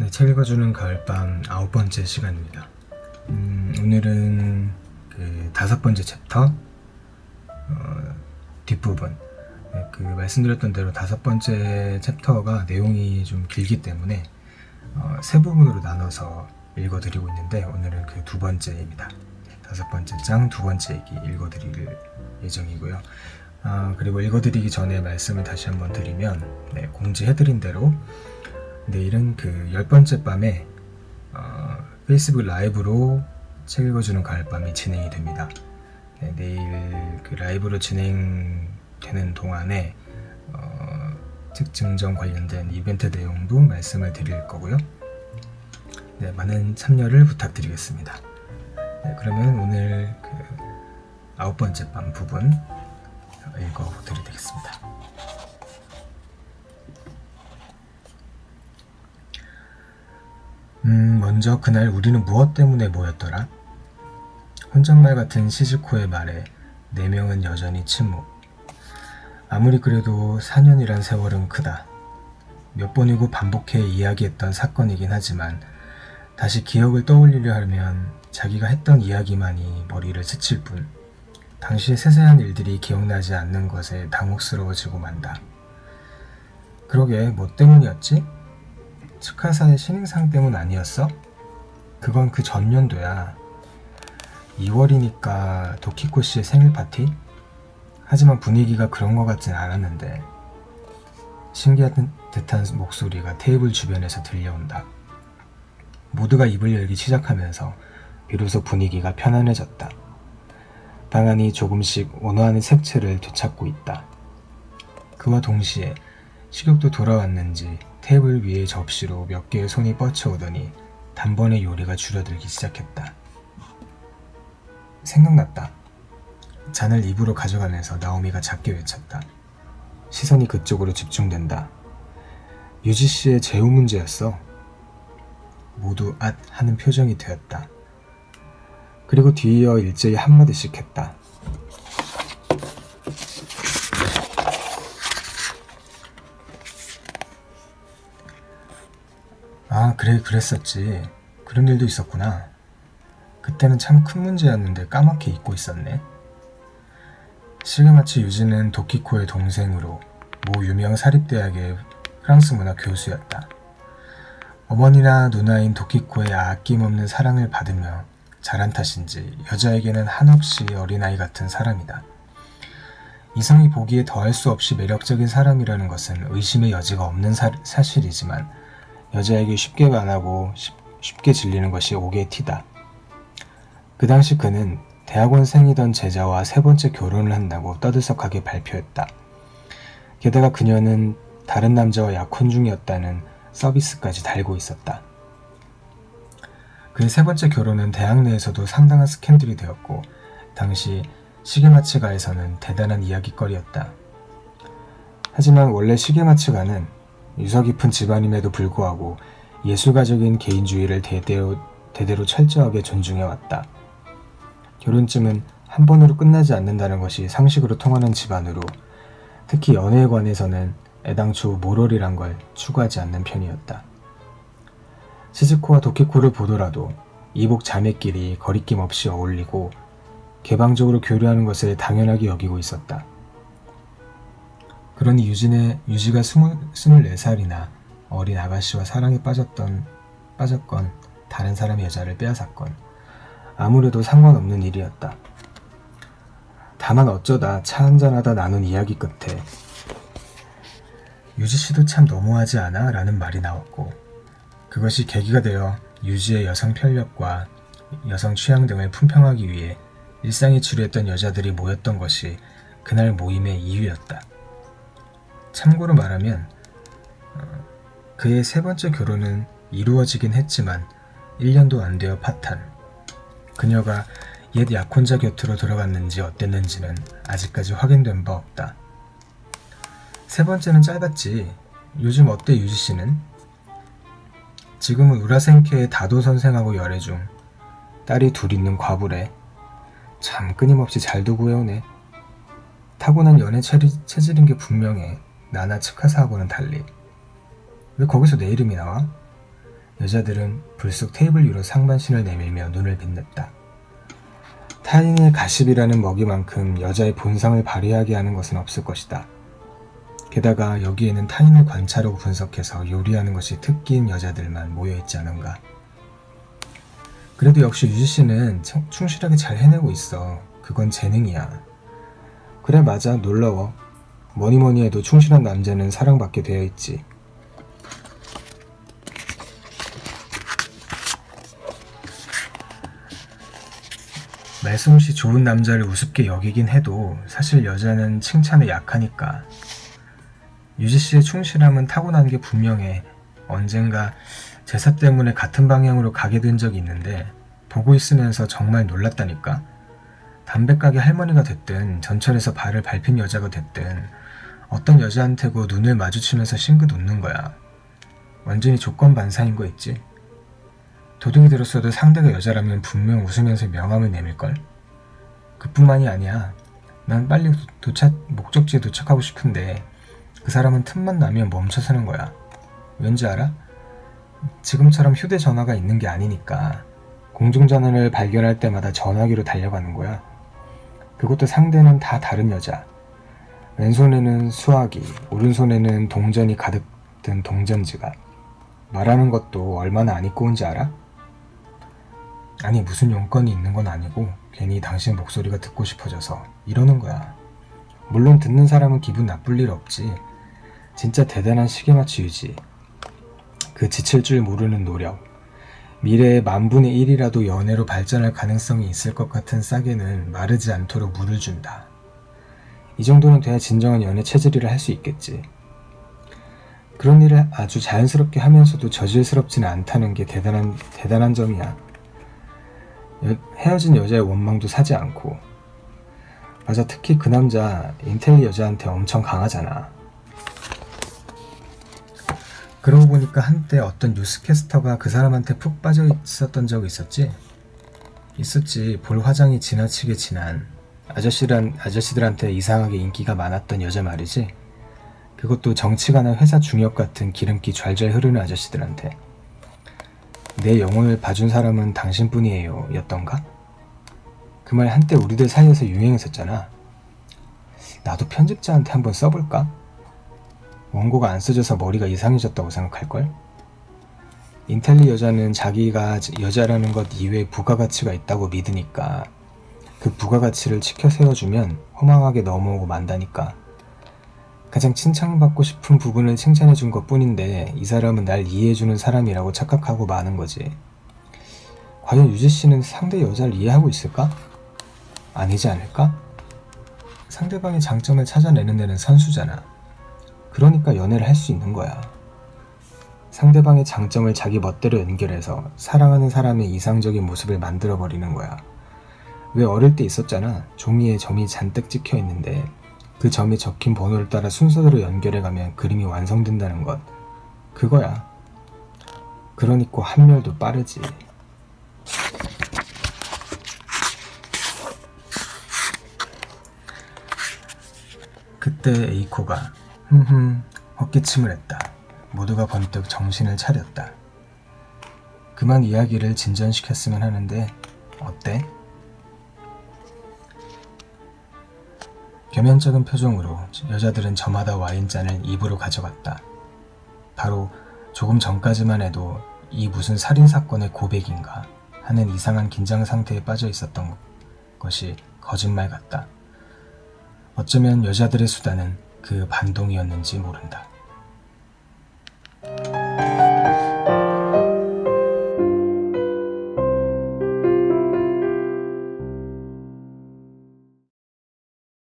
네, 책 읽어주는 가을밤 9번째 시간입니다. 오늘은 그 5번째 챕터 뒷부분. 네, 그 말씀드렸던 대로 5번째 챕터가 내용이 좀 길기 때문에 세 부분으로 나눠서 읽어드리고 있는데, 오늘은 그 2번째입니다. 5번째 장 2번째 얘기 읽어드릴 예정이고요. 그리고 읽어드리기 전에 말씀을 다시 한번 드리면, 공지해드린 대로 내일은 그 10번째 밤에 페이스북 라이브로 책 읽어주는 가을밤이 진행이 됩니다. 내일 그 라이브로 진행되는 동안에 책 증정 관련된 이벤트 내용도 말씀을 드릴 거고요. 많은 참여를 부탁드리겠습니다. 그러면 오늘 그 9번째 밤 부분 읽어드리도록 하겠습니다. 먼저 그날 우리는 무엇 때문에 모였더라? 혼잣말 같은 시즈코의 말에 4명은 여전히 침묵. 아무리 그래도 4년이란 세월은 크다. 몇 번이고 반복해 이야기했던 사건이긴 하지만 다시 기억을 떠올리려 하면 자기가 했던 이야기만이 머리를 스칠 뿐 당시의 세세한 일들이 기억나지 않는 것에 당혹스러워지고 만다. 그러게 뭐 때문이었지? 츠카사의 신인상 때문 아니었어? 그건 그 전년도야. 2월이니까 도키코 씨의 생일 파티? 하지만 분위기가 그런 것 같진 않았는데. 신기한 듯한 목소리가 테이블 주변에서 들려온다. 모두가 입을 열기 시작하면서 비로소 분위기가 편안해졌다. 방 안이 조금씩 온화한 색채를 되찾고 있다. 그와 동시에 식욕도 돌아왔는지 테이블 위의 접시로 몇 개의 손이 뻗쳐오더니 단번에 요리가 줄어들기 시작했다. 생각났다. 잔을 입으로 가져가면서 나오미가 작게 외쳤다. 시선이 그쪽으로 집중된다. 유지 씨의 재우 문제였어. 모두 앗 하는 표정이 되었다. 그리고 뒤이어 일제히 한마디씩 했다. 그래, 그랬었지. 그런 일도 있었구나. 그때는 참 큰 문제였는데 까맣게 잊고 있었네. 시그마치 유지는 도키코의 동생으로 모 유명 사립대학의 프랑스 문학 교수였다. 어머니나 누나인 도키코의 아낌없는 사랑을 받으며 자란 탓인지 여자에게는 한없이 어린아이 같은 사람이다. 이성이 보기에 더할 수 없이 매력적인 사람이라는 것은 의심의 여지가 없는 사실이지만 여자에게 쉽게 반하고 쉽게 질리는 것이 옥의 티다. 그 당시 그는 대학원생이던 제자와 3번째 결혼을 한다고 떠들썩하게 발표했다. 게다가 그녀는 다른 남자와 약혼 중이었다는 서비스까지 달고 있었다. 그의 3번째 결혼은 대학 내에서도 상당한 스캔들이 되었고 당시 시게마츠가에서는 대단한 이야깃거리였다. 하지만 원래 시게마츠가는 유서 깊은 집안임에도 불구하고 예술가적인 개인주의를 대대로 철저하게 존중해왔다. 결혼쯤은 한 번으로 끝나지 않는다는 것이 상식으로 통하는 집안으로 특히 연애에 관해서는 애당초 모럴이란 걸 추구하지 않는 편이었다. 시즈코와 도키코를 보더라도 이복 자매끼리 거리낌 없이 어울리고 개방적으로 교류하는 것을 당연하게 여기고 있었다. 그러니 유지가 24살이나 어린 아가씨와 사랑에 빠졌건 다른 사람의 여자를 빼앗았건 아무래도 상관없는 일이었다. 다만 어쩌다 차 한잔하다 나눈 이야기 끝에 유지씨도 참 너무하지 않아? 라는 말이 나왔고 그것이 계기가 되어 유지의 여성 편력과 여성 취향 등을 품평하기 위해 일상에 주류했던 여자들이 모였던 것이 그날 모임의 이유였다. 참고로 말하면 그의 3번째 결혼은 이루어지긴 했지만 1년도 안 되어 파탄. 그녀가 옛 약혼자 곁으로 돌아갔는지 어땠는지는 아직까지 확인된 바 없다. 3번째는 짧았지. 요즘 어때 유지씨는? 지금은 우라센케의 다도 선생하고 열애 중. 딸이 둘 있는 과부래. 참 끊임없이 잘도 구해오네. 타고난 연애 체질인 게 분명해. 나나 츠카사하고는 달리. 왜 거기서 내 이름이 나와? 여자들은 불쑥 테이블 위로 상반신을 내밀며 눈을 빛냈다. 타인의 가십이라는 먹이만큼 여자의 본성을 발휘하게 하는 것은 없을 것이다. 게다가 여기에는 타인을 관찰하고 분석해서 요리하는 것이 특기인 여자들만 모여있지 않은가. 그래도 역시 유지씨는 충실하게 잘 해내고 있어. 그건 재능이야. 그래, 맞아. 놀라워. 뭐니뭐니 해도 충실한 남자는 사랑받게 되어 있지. 말솜씨 좋은 남자를 우습게 여기긴 해도 사실 여자는 칭찬에 약하니까. 유지씨의 충실함은 타고난 게 분명해. 언젠가 제사 때문에 같은 방향으로 가게 된 적이 있는데 보고 있으면서 정말 놀랐다니까. 담배가게 할머니가 됐든 전철에서 발을 밟힌 여자가 됐든 어떤 여자한테고 눈을 마주치면서 싱긋 웃는 거야. 완전히 조건반사인 거 있지. 도둑이 들었어도 상대가 여자라면 분명 웃으면서 명함을 내밀걸? 그뿐만이 아니야. 난 빨리 목적지에 도착하고 싶은데 그 사람은 틈만 나면 멈춰서는 거야. 왠지 알아? 지금처럼 휴대전화가 있는 게 아니니까 공중전화를 발견할 때마다 전화기로 달려가는 거야. 그것도 상대는 다 다른 여자. 왼손에는 수화기, 오른손에는 동전이 가득 든 동전지갑. 말하는 것도 얼마나 안 입고 온지 알아? 아니, 무슨 용건이 있는 건 아니고 괜히 당신 목소리가 듣고 싶어져서 이러는 거야. 물론 듣는 사람은 기분 나쁠 일 없지. 진짜 대단한 시계맞추 유지. 그 지칠 줄 모르는 노력. 미래의 10,000분의 1이라도 연애로 발전할 가능성이 있을 것 같은 싸게는 마르지 않도록 물을 준다. 이 정도는 돼야 진정한 연애 체질이라 할 수 있겠지. 그런 일을 아주 자연스럽게 하면서도 저질스럽지는 않다는 게 대단한 점이야. 헤어진 여자의 원망도 사지 않고. 맞아, 특히 그 남자 인텔리 여자한테 엄청 강하잖아. 그러고 보니까 한때 어떤 뉴스캐스터가 그 사람한테 푹 빠져 있었던 적이 있었지? 있었지. 볼 화장이 지나치게 진한 아저씨들한테 이상하게 인기가 많았던 여자 말이지. 그것도 정치가나 회사 중역 같은 기름기 좔좔 흐르는 아저씨들한테. 내 영혼을 봐준 사람은 당신뿐이에요 였던가? 그 말 한때 우리들 사이에서 유행했었잖아. 나도 편집자한테 한번 써볼까? 원고가 안 써져서 머리가 이상해졌다고 생각할걸? 인텔리 여자는 자기가 여자라는 것 이외에 부가가치가 있다고 믿으니까 그 부가가치를 치켜 세워주면 허망하게 넘어오고 만다니까. 가장 칭찬받고 싶은 부분을 칭찬해준 것 뿐인데 이 사람은 날 이해해주는 사람이라고 착각하고 마는 거지. 과연 유지씨는 상대 여자를 이해하고 있을까? 아니지 않을까? 상대방의 장점을 찾아내는 데는 선수잖아. 그러니까 연애를 할 수 있는 거야. 상대방의 장점을 자기 멋대로 연결해서 사랑하는 사람의 이상적인 모습을 만들어버리는 거야. 왜 어릴 때 있었잖아. 종이에 점이 잔뜩 찍혀 있는데 그 점이 적힌 번호를 따라 순서대로 연결해가면 그림이 완성된다는 것. 그거야. 그러니까 한멸도 빠르지. 그때 에이코가 헛기침을 했다. 모두가 번뜩 정신을 차렸다. 그만 이야기를 진전시켰으면 하는데 어때? 겸연쩍은 표정으로 여자들은 저마다 와인잔을 입으로 가져갔다. 바로 조금 전까지만 해도 이 무슨 살인사건의 고백인가 하는 이상한 긴장 상태에 빠져 있었던 것이 거짓말 같다. 어쩌면 여자들의 수다는 그 반동이었는지 모른다.